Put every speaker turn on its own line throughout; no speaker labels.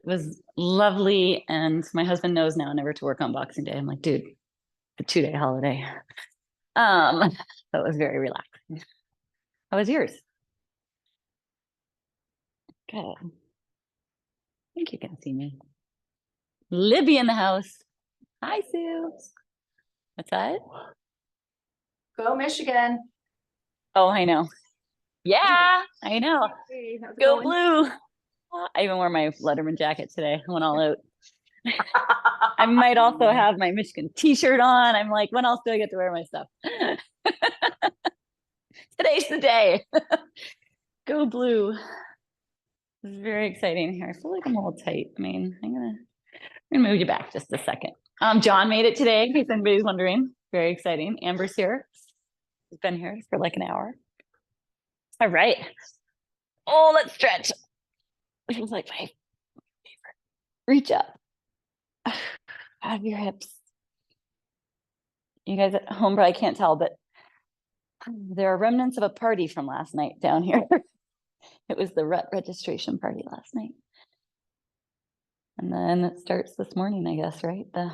was lovely. And my husband knows now never to work on Boxing Day. I'm like, dude, a 2-day holiday. That was very relaxing. How was yours? Good. I think you can see me. Libby in the house. Hi, Sue. What's that?
Go Michigan.
Oh, I know. Yeah, I know.
Hey, how's it
Go
going?
blue. I even wore my Letterman jacket today. I went all out. I might also have my Michigan t-shirt on. I'm like, when else do I get to wear my stuff? Today's the day. Go blue. This is very exciting here. I feel like I'm a little tight. I mean, I'm gonna move you back just a second. John made it today, in case anybody's wondering. Very exciting. Amber's here. She's been here for like an hour. All right. Oh, let's stretch. This is like my favorite. Reach up. Out of your hips. You guys at home probably can't tell, but there are remnants of a party from last night down here. It was the rut registration party last night. And then it starts this morning, I guess, right? The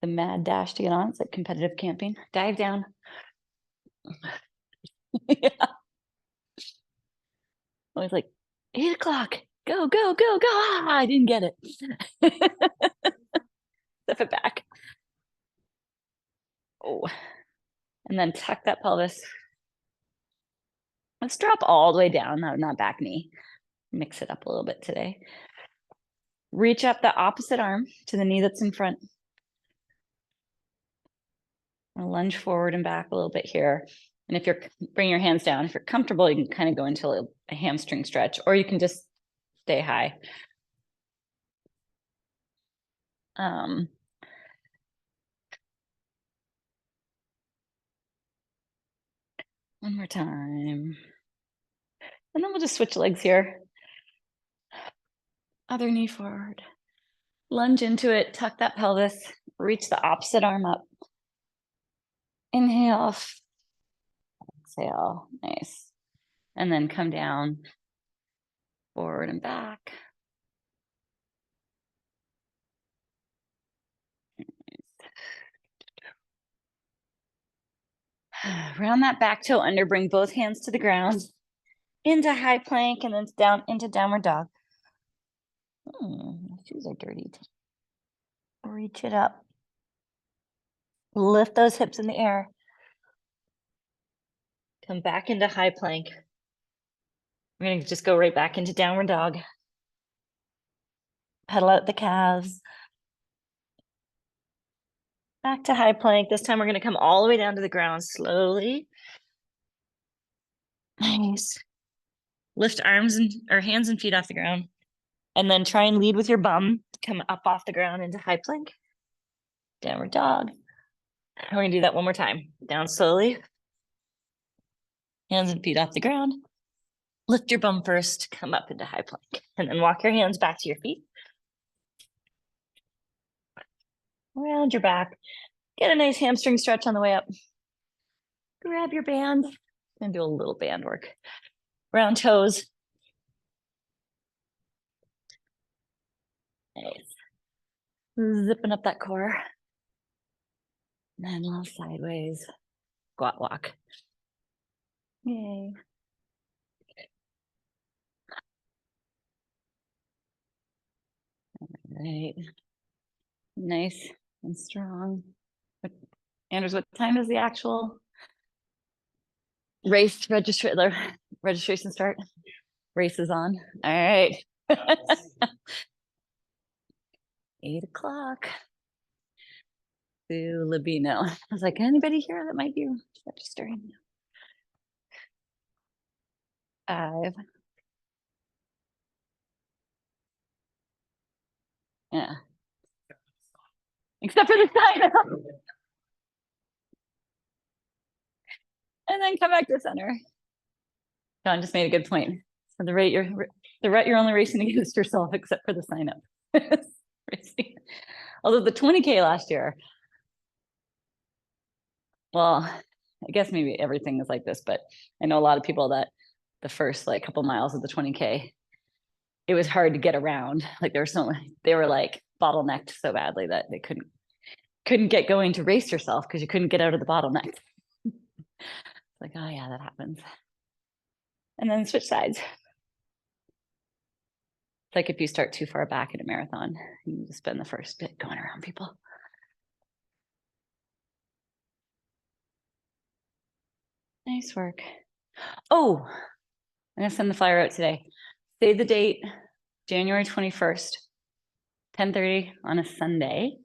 mad dash to get on. It's like competitive camping. Dive down. Yeah. I was like, 8 o'clock. Go, go, go, go. Ah, I didn't get it. Step it back. Oh, and then tuck that pelvis. Let's drop all the way down. No, not back knee. Mix it up a little bit today. Reach up the opposite arm to the knee that's in front. I'll lunge forward and back a little bit here. And if you're, bring your hands down. If you're comfortable, you can kind of go into a hamstring stretch, or you can just stay high. One more time. And then we'll just switch legs here. Other knee forward. Lunge into it, tuck that pelvis, reach the opposite arm up. Inhale, exhale, nice. And then come down, forward and back. Round that back toe under, bring both hands to the ground, into high plank, and then down into downward dog. My shoes are dirty. Reach it up. Lift those hips in the air. Come back into high plank. We're going to just go right back into downward dog. Pedal out the calves. Back to high plank. This time we're going to come all the way down to the ground slowly. Nice. Lift arms or hands and feet off the ground. And then try and lead with your bum to come up off the ground into high plank. Downward dog. We're going to do that one more time. Down slowly. Hands and feet off the ground. Lift your bum first, come up into high plank. And then walk your hands back to your feet. Around your back. Get a nice hamstring stretch on the way up. Grab your band. And do a little band work. Round toes. Nice. Zipping up that core. And then a little sideways. Squat walk. Yay. All right. Nice and strong. Anders, what time is the actual race registration start? Race is on. All right. 8 o'clock. To Libino. I was like, anybody here that might be registering? 5. Yeah. Except for the sign up. And then come back to center. John just made a good point. So the rate you're only racing against yourself, except for the sign up. Although the 20K last year, well, I guess maybe everything is like this, but I know a lot of people that the first like couple miles of the 20K, it was hard to get around. Like they were like bottlenecked so badly that they couldn't get going to race yourself because you couldn't get out of the bottleneck. Like, oh yeah, that happens. And then switch sides. It's like if you start too far back in a marathon, you just spend the first bit going around people. Nice work. Oh, I'm gonna send the flyer out today. Save the date, January 21st, 10:30 on a Sunday.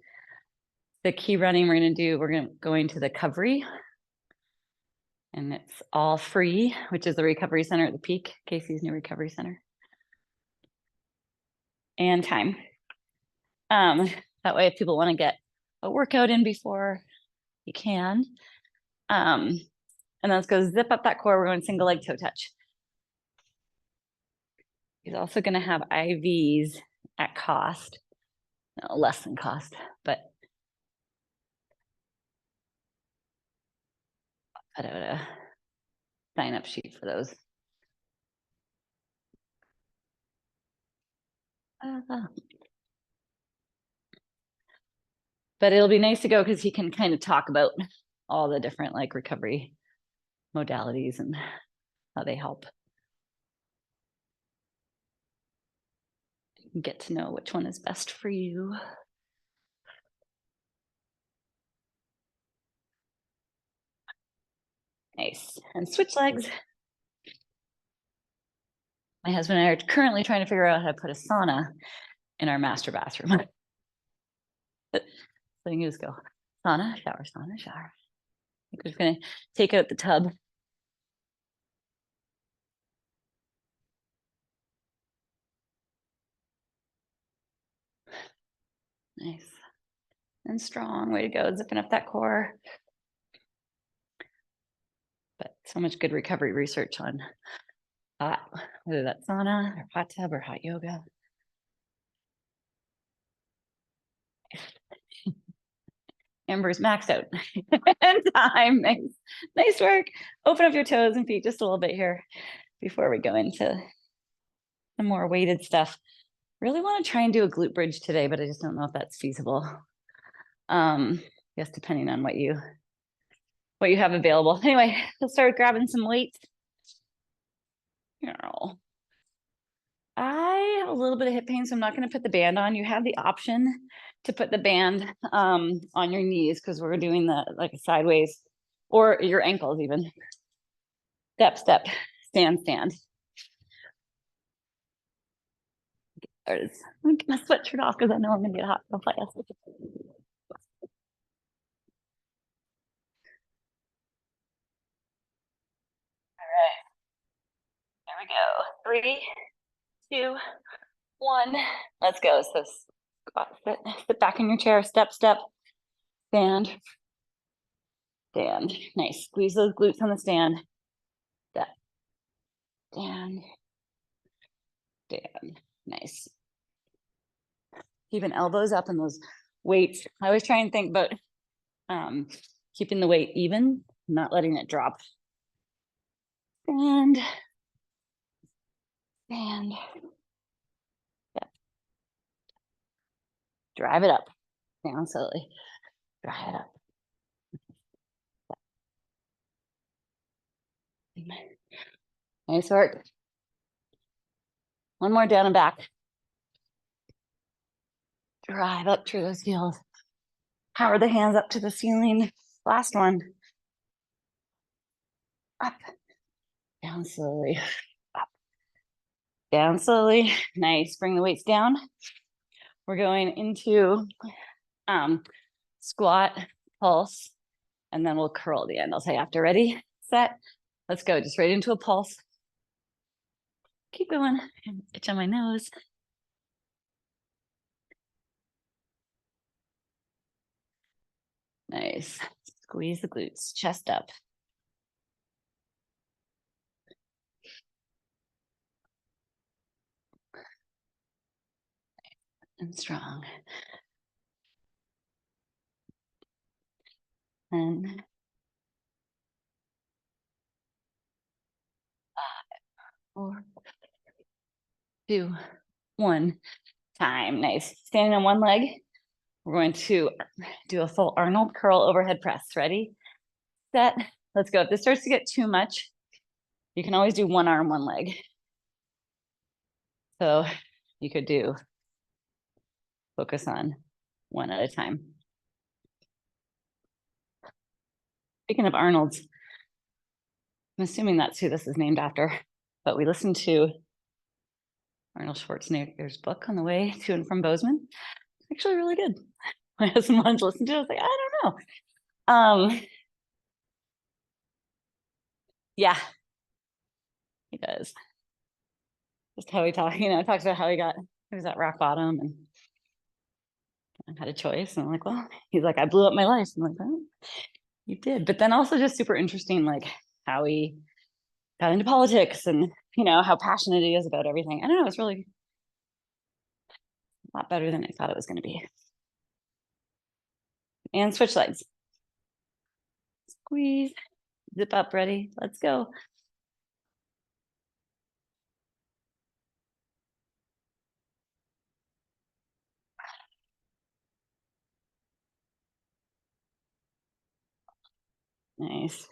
The key running we're going to the Covery. And it's all free, which is the recovery center at the Peak, Casey's new recovery center. And time. That way, if people want to get a workout in before, you can. And then let's go zip up that core. We're going single leg toe touch. He's also going to have IVs at cost, no, less than cost, but I don't know, sign up sheet for those. But it'll be nice to go because he can kind of talk about all the different like recovery modalities and how they help. Get to know which one is best for you. Nice. And switch legs. My husband and I are currently trying to figure out how to put a sauna in our master bathroom. So you can just go sauna, shower, sauna, shower. I think we're just gonna take out the tub. Nice and strong. Way to go, zipping up that core. But so much good recovery research on hot, whether that's sauna or hot tub or hot yoga. Amber's maxed out. And time. Nice work. Open up your toes and feet just a little bit here before we go into some more weighted stuff. Really want to try and do a glute bridge today, but I just don't know if that's feasible. I guess depending on what you have available. Anyway, let's start grabbing some weights. I have a little bit of hip pain, so I'm not going to put the band on. You have the option to put the band on your knees because we're doing the like a sideways or your ankles even. Step, step, stand, stand. There it is. I'm get my sweatshirt off because I know I'm gonna get hot. All right. There we go. 3, 2, 1. Let's go. So squat, sit back in your chair, step, step, stand, stand. Nice. Squeeze those glutes on the stand. Step, stand, stand. Nice. Keeping elbows up and those weights. I always try and think about keeping the weight even, not letting it drop. And drive it up. Down slowly. Drive it up. Nice work. One more down and back. Drive up through those heels. Power the hands up to the ceiling. Last one. Up. Down slowly. Up. Down slowly. Nice. Bring the weights down. We're going into squat, pulse, and then we'll curl at the end. I'll say after. Ready, set, let's go. Just right into a pulse. Keep going. Itch on my nose. Nice. Squeeze the glutes, chest up. And strong. And 5, 4, 2, 1. Time. Nice. Standing on one leg. We're going to do a full Arnold curl overhead press. Ready, set, let's go. If this starts to get too much, you can always do one arm, one leg. So you could do focus on one at a time. Speaking of Arnold's, I'm assuming that's who this is named after, but we listened to Arnold Schwarzenegger's book on the way to and from Bozeman. It's actually really good. My husband wanted to listen to it. I was like, I don't know. Yeah, he does. Just how he talks, talks about how he was at rock bottom and had a choice. And I'm like, well, he's like, I blew up my life. I'm like, well, you did. But then also just super interesting, like how he got into politics and, how passionate he is about everything. I don't know. It's really a lot better than I thought it was going to be. And switch legs. Squeeze, zip up, ready. Let's go. Nice.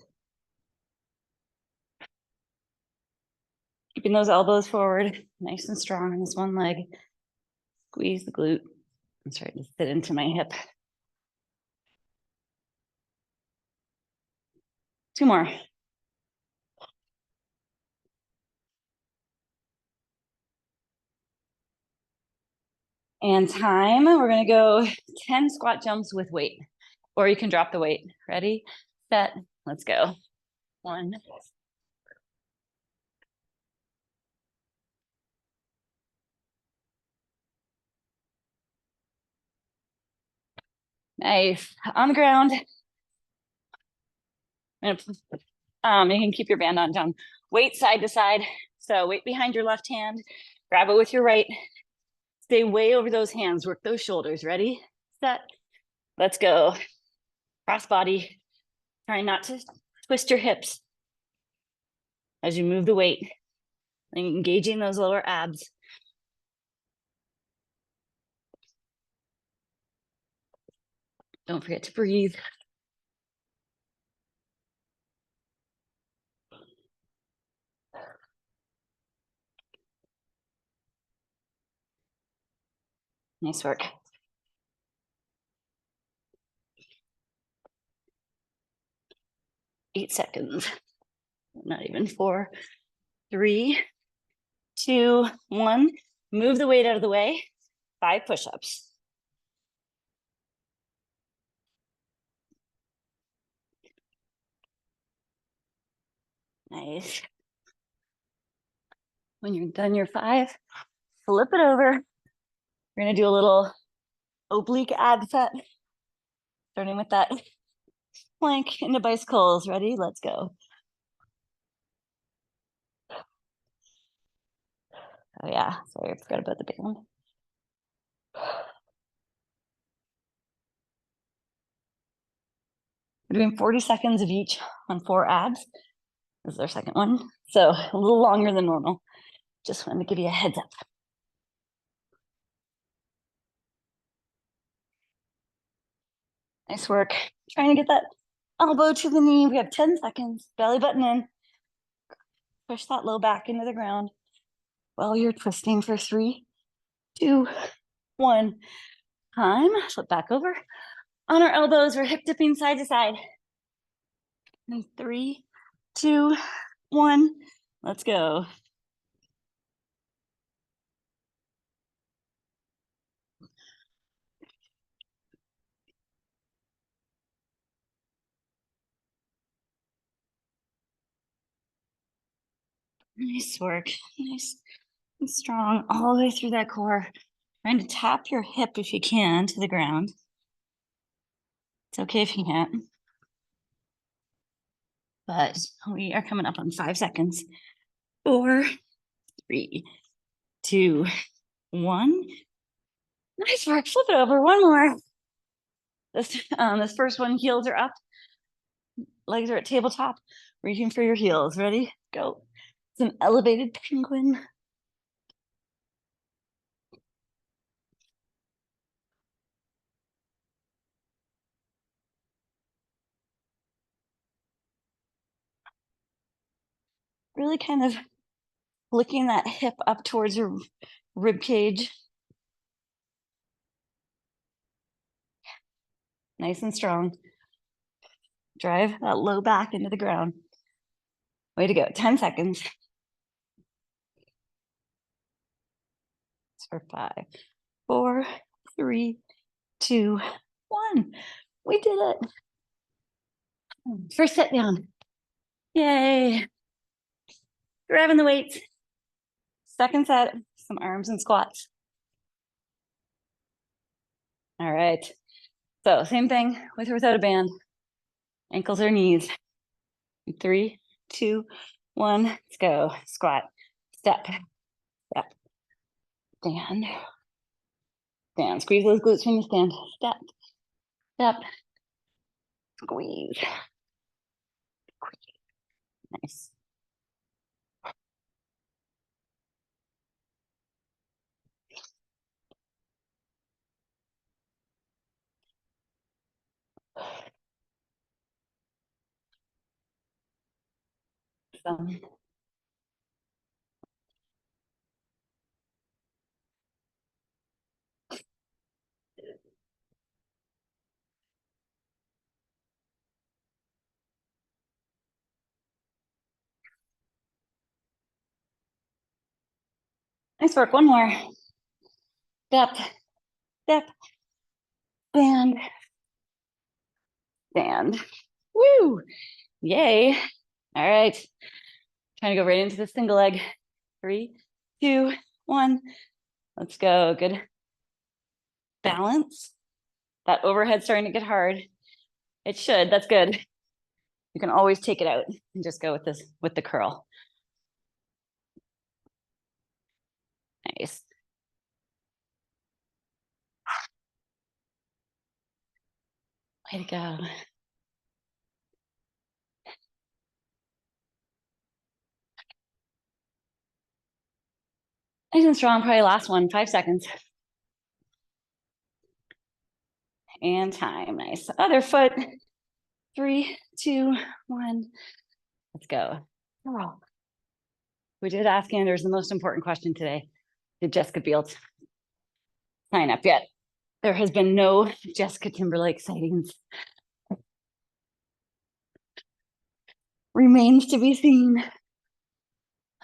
Keeping those elbows forward, nice and strong on this one leg. Squeeze the glute. I'm starting to sit into my hip. 2 more. And time, we're gonna go 10 squat jumps with weight, or you can drop the weight. Ready, set, let's go. 1. Nice, on the ground. You can keep your band on, John. Weight side to side. So weight behind your left hand, grab it with your right. Stay way over those hands, work those shoulders. Ready, set, let's go. Cross body, try not to twist your hips as you move the weight, engaging those lower abs. Don't forget to breathe. Nice work. Eight seconds. Not even 4, 3, 2, 1. Move the weight out of the way. 5 push-ups. Nice. When you're done your 5, flip it over. We're gonna do a little oblique ab set, starting with that plank into bicycles. Ready? Let's go. Oh yeah, sorry, I forgot about the band. We're doing 40 seconds of each on 4 abs. This is our second one, so a little longer than normal. Just wanted to give you a heads up. Nice work. Trying to get that elbow to the knee. We have 10 seconds. Belly button in. Push that low back into the ground while you're twisting for 3, 2, 1. Time. Flip back over. On our elbows, we're hip dipping side to side. And 3, 2, 1. Let's go. Nice work. Nice and strong all the way through that core. Trying to tap your hip if you can to the ground. It's okay if you can't. But we are coming up on 5 seconds. 4, 3, 2, 1. Nice work. Flip it over. One more. This first one, heels are up. Legs are at tabletop. Reaching for your heels. Ready? Go. It's an elevated penguin. really kind of flicking that hip up towards your rib cage. Nice and strong. Drive that low back into the ground. Way to go. 10 seconds. For 5, 4, 3, 2, 1. We did it. First set down. Yay. Grabbing the weights. Second set, some arms and squats. All right. So same thing with or without a band. Ankles or knees. 3, 2, 1. Let's go. Squat. Step. Step. Stand. Stand. Squeeze those glutes when you stand. Step. Step. Squeeze. Nice. So, nice work. One more. Step. Step. Stand. Stand. Woo! Yay. All right. Trying to go right into the single leg. 3, 2, 1. Let's go. Good balance. That overhead starting to get hard. It should. That's good. You can always take it out and just go with this with the curl. Nice. Way to go. Nice and strong. Probably last one. 5 seconds. And time. Nice. Other foot. 3, 2, 1. Let's go. Oh. We did ask Anders the most important question today. Did Jessica Biel sign up yet? There has been no Jessica Timberlake sightings. Remains to be seen.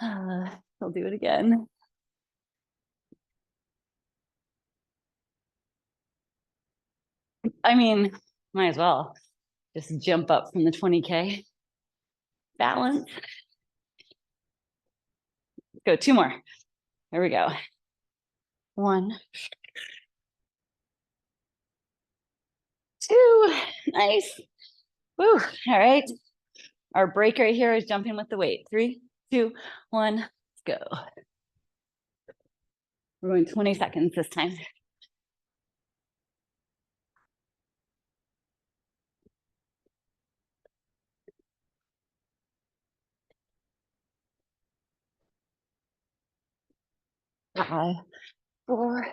I'll do it again. I mean, might as well just jump up from the 20K. Balance. Go 2 more. There we go. 1, 2. Nice. Woo. All right. Our break right here is jumping with the weight. 3, 2, 1. Let's go. We're going 20 seconds this time. Five, 4,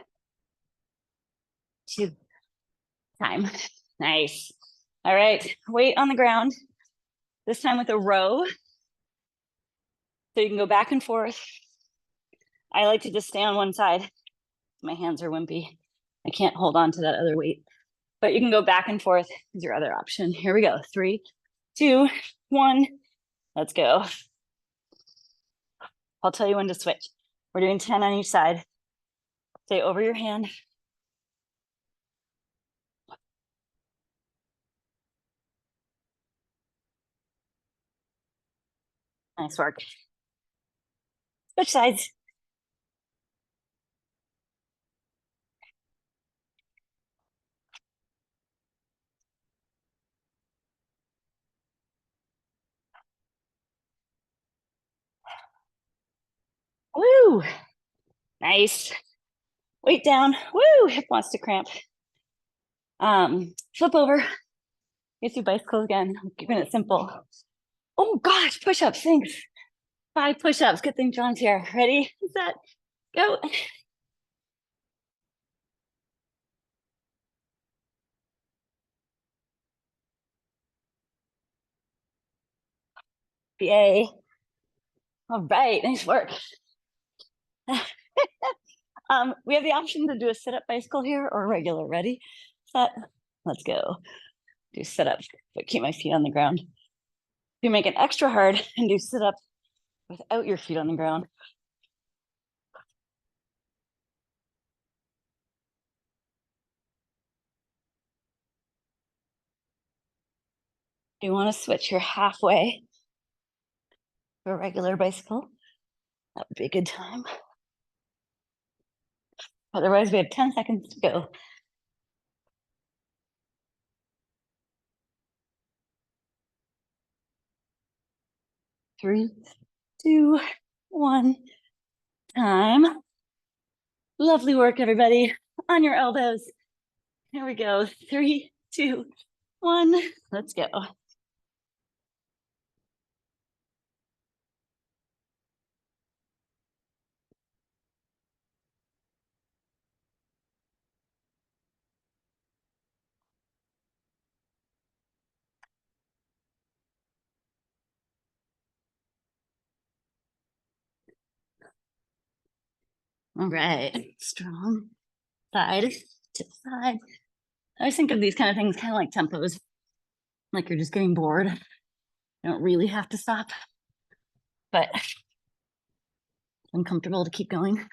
2. Time. Nice. All right. Weight on the ground. This time with a row. So you can go back and forth. I like to just stay on one side. My hands are wimpy. I can't hold on to that other weight. But you can go back and forth is your other option. Here we go. 3, 2, 1. Let's go. I'll tell you when to switch. We're doing 10 on each side. Stay over your hand. Nice work. Switch sides. Woo! Nice. Weight down. Woo! Hip wants to cramp. Flip over. Get your bicycle again. Keeping it simple. Oh gosh, push-ups. Thanks. 5 push-ups. Good thing John's here. Ready? Set. Go. Yay. All right, nice work. We have the option to do a sit-up bicycle here or regular. Ready, set, let's go. Do sit-up, but keep my feet on the ground. You make it extra hard and do sit-up without your feet on the ground. You want to switch, you're halfway to a regular bicycle. That would be a good time. Otherwise, we have 10 seconds to go. 3, 2, 1, time. Lovely work, everybody. On your elbows. Here we go. 3, 2, 1. Let's go. All right. Strong. Side to side. I always think of these kind of things kind of like tempos, like you're just getting bored. You don't really have to stop, but I'm comfortable to keep going.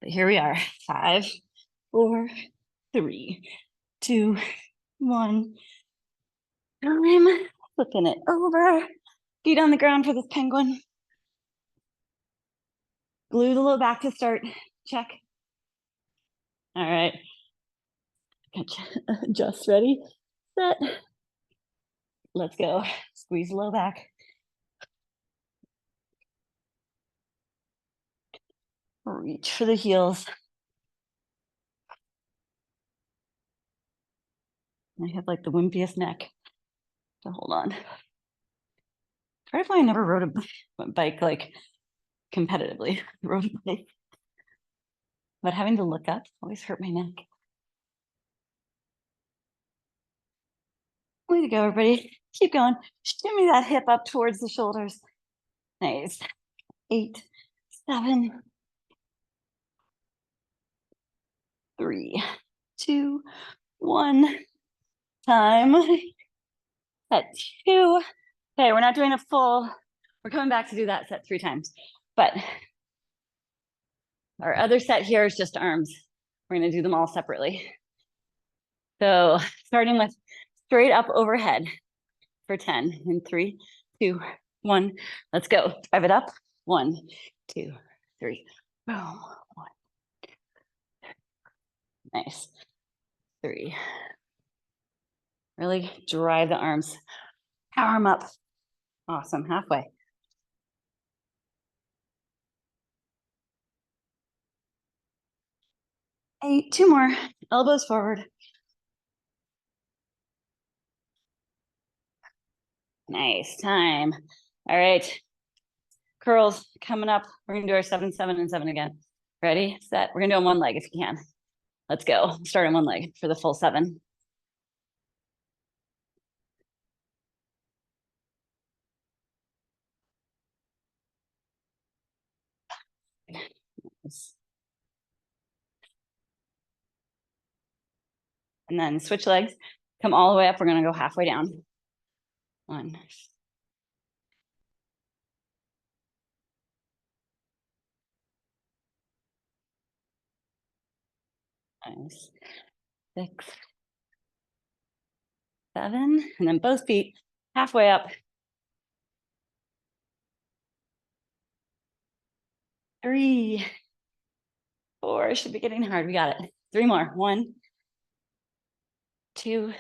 But here we are. 5, 4, 3, 2, 1. Time. Flipping it over. Feet on the ground for this penguin. Glue the low back to start. Check. All right. Just ready, set. Let's go. Squeeze low back. Reach for the heels. I have like the wimpiest neck. So hold on. Try to find I never rode a bike like competitively. Rode a bike. But having to look up always hurt my neck. Way to go, everybody. Keep going. Shimmy that hip up towards the shoulders. Nice. 8, 7, 3, 2, 1. Time. At 2. Okay, we're not doing a full, we're coming back to do that set 3 times. But our other set here is just arms. We're gonna do them all separately. So starting with straight up overhead for 10 in 3, 2, 1. Let's go. Drive it up. 1, 2, 3. Boom. 1. Nice. 3. Really drive the arms. Power them up. Awesome. Halfway. 8. 2 more. Elbows forward. Nice. Time. All right. Curls coming up. We're gonna do our 7, 7, and 7 again. Ready, set. We're gonna do on one leg if you can. Let's go. Start on one leg for the full 7. And then switch legs. Come all the way up. We're gonna go halfway down. 1. Nice. 6, 7, and then both feet halfway up. 3, 4. Should be getting hard. We got it. 3 more. 1, 2,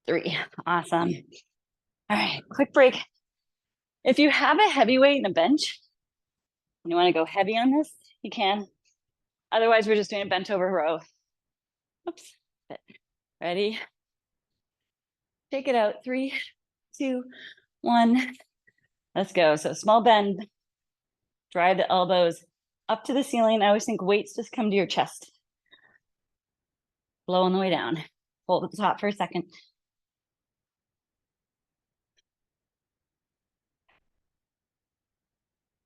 3. Awesome. All right, quick break. If you have a heavy weight in a bench, and you want to go heavy on this, you can. Otherwise, we're just doing a bent over row. Oops. Ready? Take it out. 3, 2, 1. Let's go. So small bend. Drive the elbows up to the ceiling. I always think weights just come to your chest. Blow on the way down. Hold at the top for a second.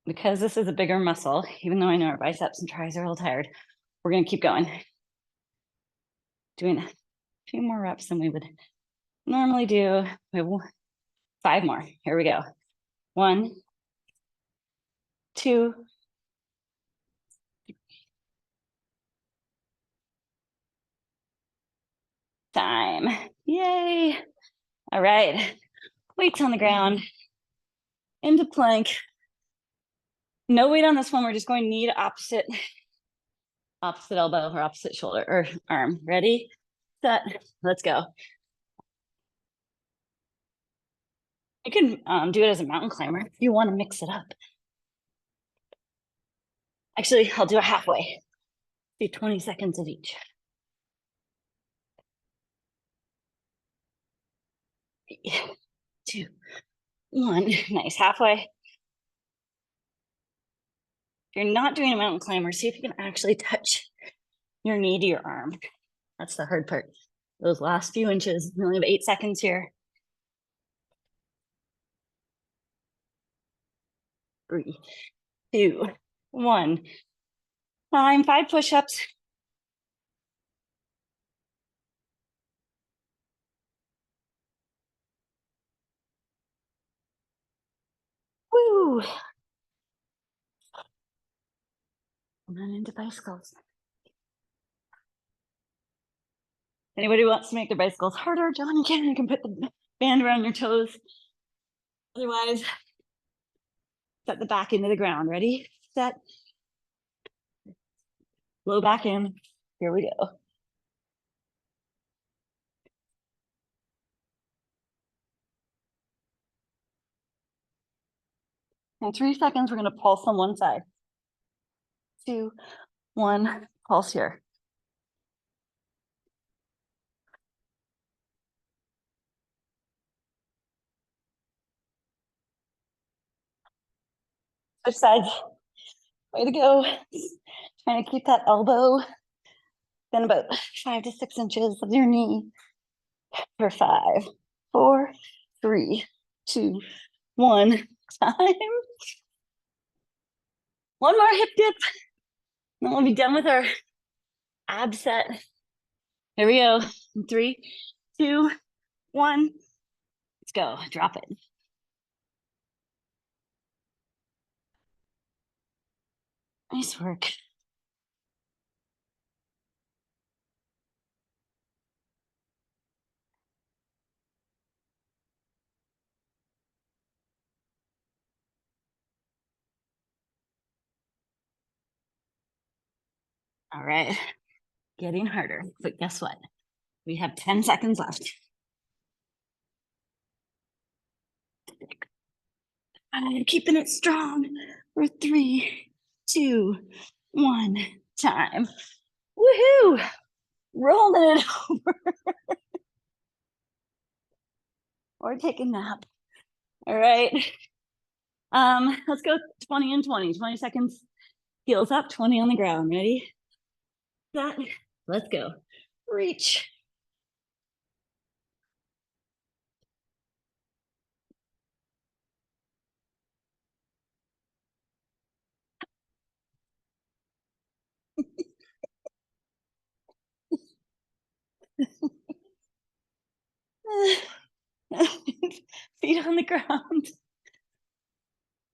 because this is a bigger muscle, even though I know our biceps and tris are a little tired, we're gonna keep going. Doing a few more reps than we would normally do. We have 5 more. Here we go. 1, 2, time. Yay. All right. Weights on the ground. Into plank. No weight on this one. We're just going knee to opposite elbow or opposite shoulder or arm. Ready, set, let's go. You can do it as a mountain climber if you want to mix it up. Actually, I'll do it halfway. Do 20 seconds of each. 3, 2, 1. Nice. Halfway. If you're not doing a mountain climber, see if you can actually touch your knee to your arm. That's the hard part. Those last few inches. We only have 8 seconds here. 3, 2, 1. Time. 5 push-ups. Woo! And then into bicycles. Anybody who wants to make their bicycles harder, John, you can put the band around your toes. Otherwise, set the back into the ground. Ready, set, low back in. Here we go. In 3 seconds, we're going to pulse on one side. 2, 1, pulse here. Switch sides. Way to go. Trying to keep that elbow then about 5 to 6 inches of your knee. For 5, 4, 3, 2, 1. Time. One more hip dip. Then we'll be done with our ab set. Here we go. 3, 2, 1. Let's go. Drop it. Nice work. All right. Getting harder. But guess what? We have 10 seconds left. I'm keeping it strong for 3, 2, 1. Time. Woohoo! Rolling it over. Or take a nap. All right. Let's go 20 and 20. 20 seconds. Heels up, 20 on the ground. Ready? Set. Let's go. Reach. Feet on the ground.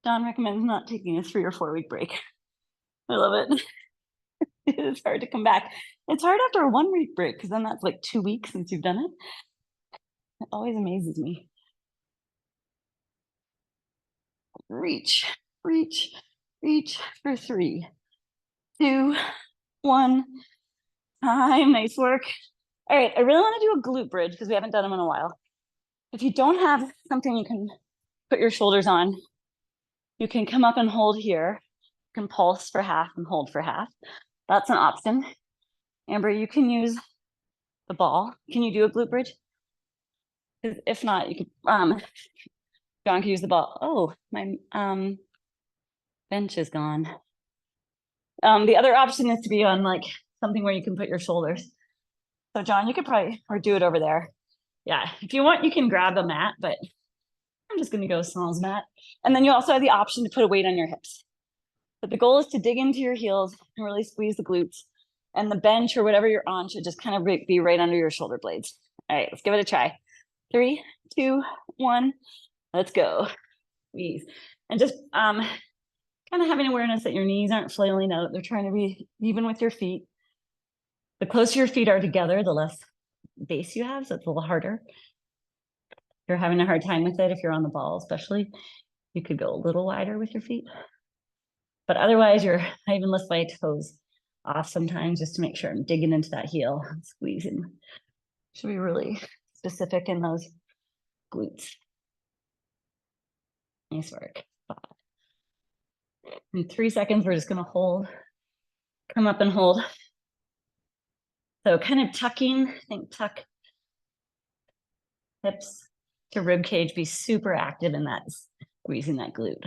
Don recommends not taking a 3 or 4 week break. I love it. It's hard to come back. It's hard after a 1 week break because then that's like 2 weeks since you've done it. It always amazes me. Reach, reach, reach for 3, 2, 1. Time. Nice work. All right, I really want to do a glute bridge because we haven't done them in a while. If you don't have something you can put your shoulders on, you can come up and hold here. You can pulse for half and hold for half. That's an option. Amber, you can use the ball. Can you do a glute bridge? If not, you could, John can use the ball. Oh, my bench is gone. The other option is to be on like something where you can put your shoulders. So John, you could probably, or do it over there. Yeah, if you want, you can grab a mat, but I'm just gonna go sans mat. And then you also have the option to put a weight on your hips. But the goal is to dig into your heels and really squeeze the glutes. And the bench or whatever you're on should just kind of be right under your shoulder blades. All right, let's give it a try. 3, 2, 1, let's go. Squeeze. And just kind of having awareness that your knees aren't flailing out. They're trying to be even with your feet. The closer your feet are together, the less base you have, so it's a little harder. If you're having a hard time with it, if you're on the ball especially, you could go a little wider with your feet. But otherwise, I even lift my toes off sometimes just to make sure I'm digging into that heel, squeezing. Should be really specific in those glutes. Nice work. 5. In 3 seconds, we're just going to hold, come up and hold. So kind of tucking, think tuck hips to rib cage, be super active in that, squeezing that glute.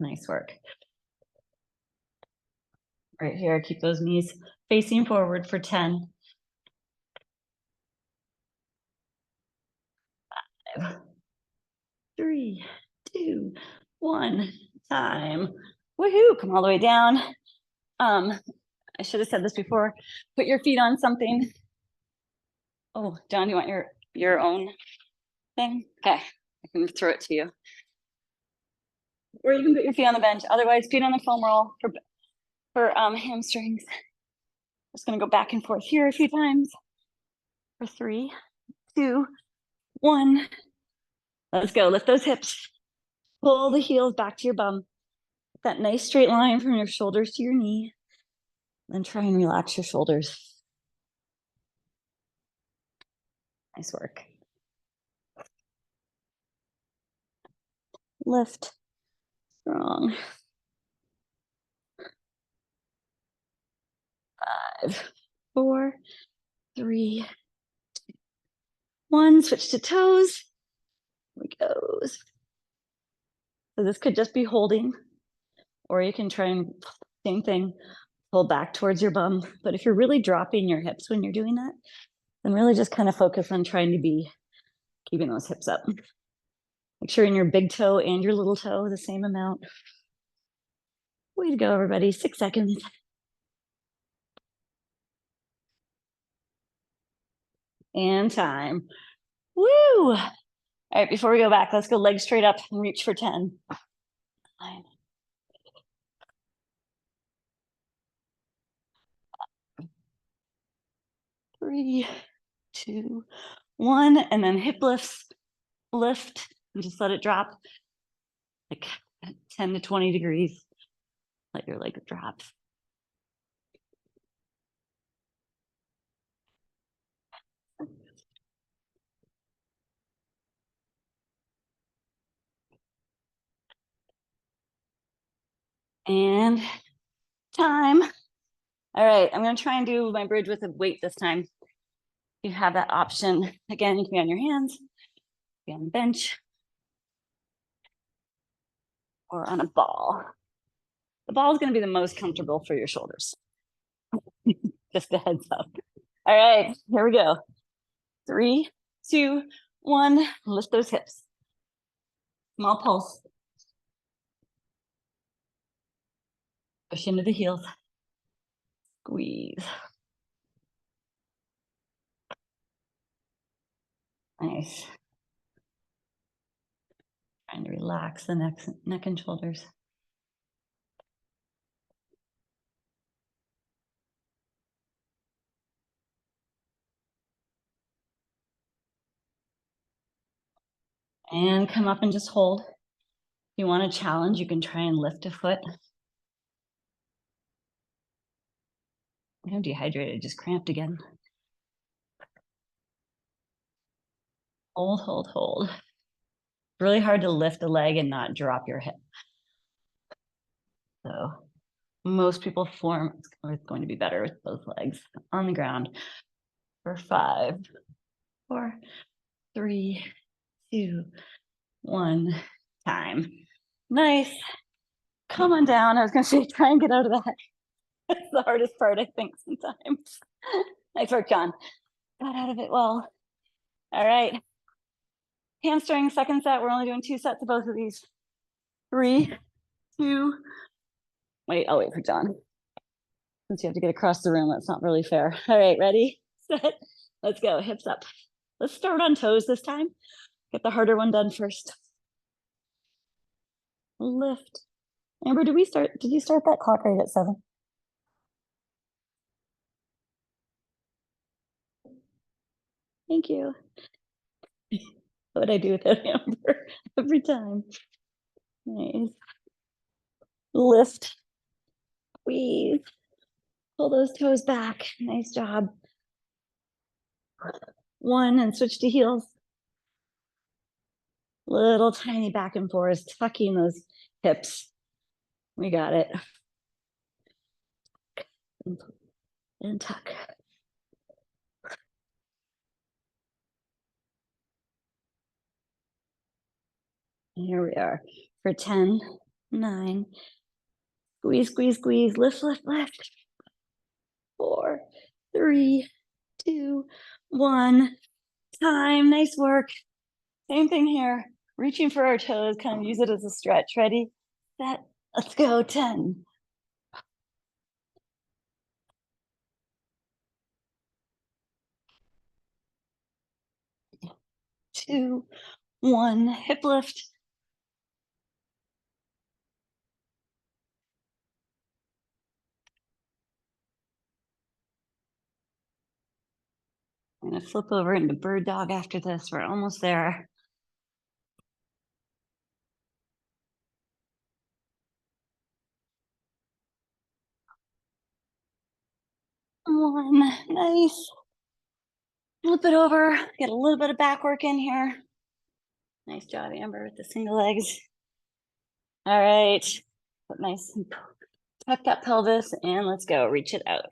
Nice work. Right here, keep those knees facing forward for 10. 5, 3, 2, 1, time. Woohoo, come all the way down. I should have said this before. Put your feet on something. Oh, John, do you want your own thing? Okay, I can throw it to you. Or you can put your feet on the bench. Otherwise, feet on the foam roll for hamstrings. Just gonna go back and forth here a few times. For 3, 2, 1. Let's go. Lift those hips. Pull the heels back to your bum. That nice straight line from your shoulders to your knee. Then try and relax your shoulders. Nice work. Lift. Strong. 5, 4, 3, 2, 1. Switch to toes. Here we go. So this could just be holding, or you can try and same thing, pull back towards your bum. But if you're really dropping your hips when you're doing that, then really just kind of focus on trying to be keeping those hips up. Make sure in your big toe and your little toe, the same amount. Way to go, everybody. 6 seconds. And time. Woo! All right, before we go back, let's go legs straight up and reach for 10. 9. 3, 2, 1, and then hip lifts, lift, and just let it drop like 10 to 20 degrees. Let your leg drop. And time. All right, I'm gonna try and do my bridge with a weight this time. You have that option. Again, you can be on your hands, be on the bench, or on a ball. The ball is gonna be the most comfortable for your shoulders. Just a heads up. All right, here we go. 3, 2, 1, lift those hips. Small pulse. Push into the heels. Squeeze. Nice. Trying to relax the neck and shoulders. And come up and just hold. If you want to challenge, you can try and lift a foot. I'm dehydrated, just cramped again. Hold, hold, hold. Really hard to lift a leg and not drop your hip. So most people form, it's going to be better with both legs on the ground. For 5, 4, 3, 2, 1, time. Nice. Come on down. I was gonna say, try and get out of that. That's the hardest part, I think, sometimes. Nice work, John. Got out of it well. All right. Hamstring, second set. We're only doing 2 sets of both of these. 3, 2. Wait, I'll wait for John. Since you have to get across the room, that's not really fair. All right, ready, set, let's go. Hips up. Let's start on toes this time. Get the harder one done first. Lift. Amber, did you start that clock right at 7? Thank you. What would I do without Amber every time? Nice. Lift. Squeeze. Pull those toes back. Nice job. 1 and switch to heels. Little tiny back and forth, tucking those hips. We got it. And tuck. Here we are for 10, 9. Squeeze, squeeze, squeeze. Lift, lift, lift. 4, 3, 2, 1. Time. Nice work. Same thing here. Reaching for our toes, kind of use it as a stretch. Ready, set, let's go. 10. 2, 1. Hip lift. I'm gonna flip over into bird dog after this. We're almost there. One, nice. Flip it over, get a little bit of back work in here. Nice job, Amber, with the single legs. All right, put nice and tuck that pelvis and let's go, reach it out.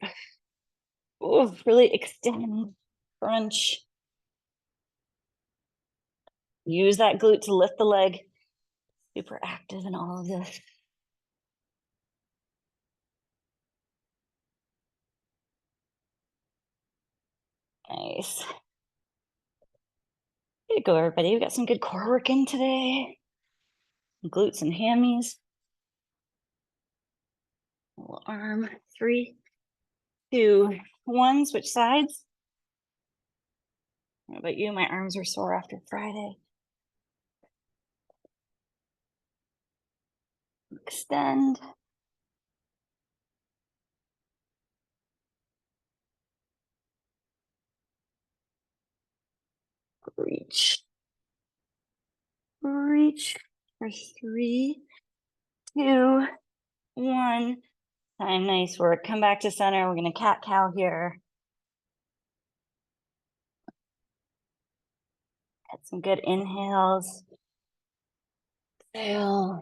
Ooh, really extend, crunch. Use that glute to lift the leg. Super active in all of this. Nice. Here you go, everybody. We got some good core work in today. Glutes and hammies. Little arm. 3, 2, 1. Switch sides. How about you? My arms are sore after Friday. Extend. Reach. Reach for 3, 2, 1. Time. Nice work. Come back to center. We're going to cat cow here. Get some good inhales. Exhale.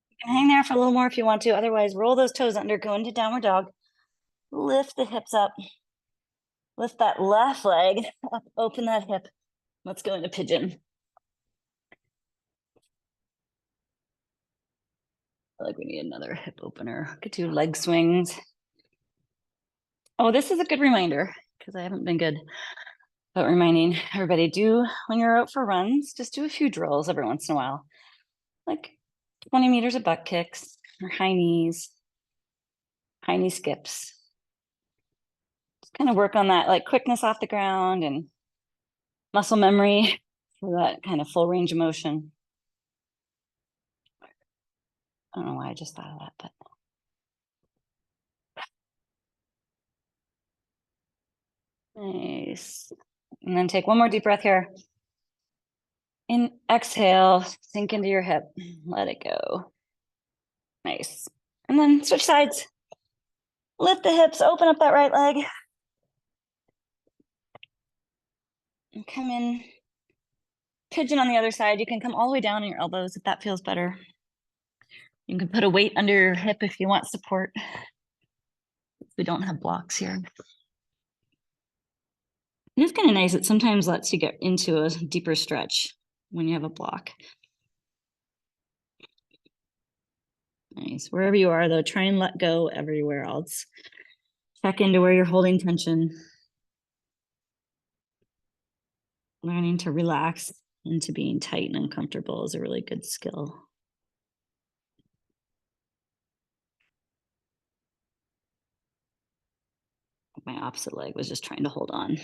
You can hang there for a little more if you want to. Otherwise, roll those toes under. Go into downward dog. Lift the hips up. Lift that left leg up. Open that hip. Let's go into pigeon. I feel like we need another hip opener. Could do leg swings. Oh, this is a good reminder because I haven't been good about reminding everybody, when you're out for runs, just do a few drills every once in a while. Like 20 meters of butt kicks or high knee skips. Just kind of work on that like quickness off the ground and muscle memory for that kind of full range of motion. I don't know why I just thought of that, but. Nice. And then take one more deep breath here. Exhale, sink into your hip. Let it go. Nice. And then switch sides. Lift the hips, open up that right leg. And come in. Pigeon on the other side. You can come all the way down on your elbows if that feels better. You can put a weight under your hip if you want support. We don't have blocks here. It is kind of nice. It sometimes lets you get into a deeper stretch when you have a block. Nice. Wherever you are, though, try and let go everywhere else. Check into where you're holding tension. learning to relax into being tight and uncomfortable is a really good skill. My opposite leg was just trying to hold on.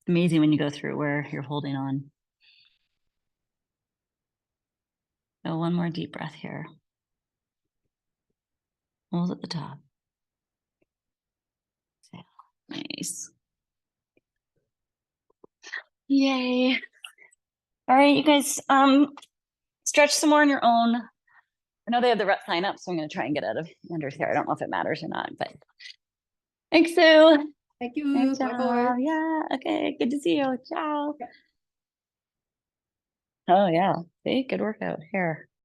Amazing when you go through where you're holding on. Oh, one more deep breath here. Hold at the top. Nice. Yay. All right, you guys, stretch some more on your own. I know they have the rep sign up, so I'm going to try and get out of Andrew's hair. I don't know if it matters or not, but thanks, Sue.
Thank you.
Good
Bye
job.
bye.
Yeah, okay, good to see you. Ciao. Oh yeah, see, good workout here.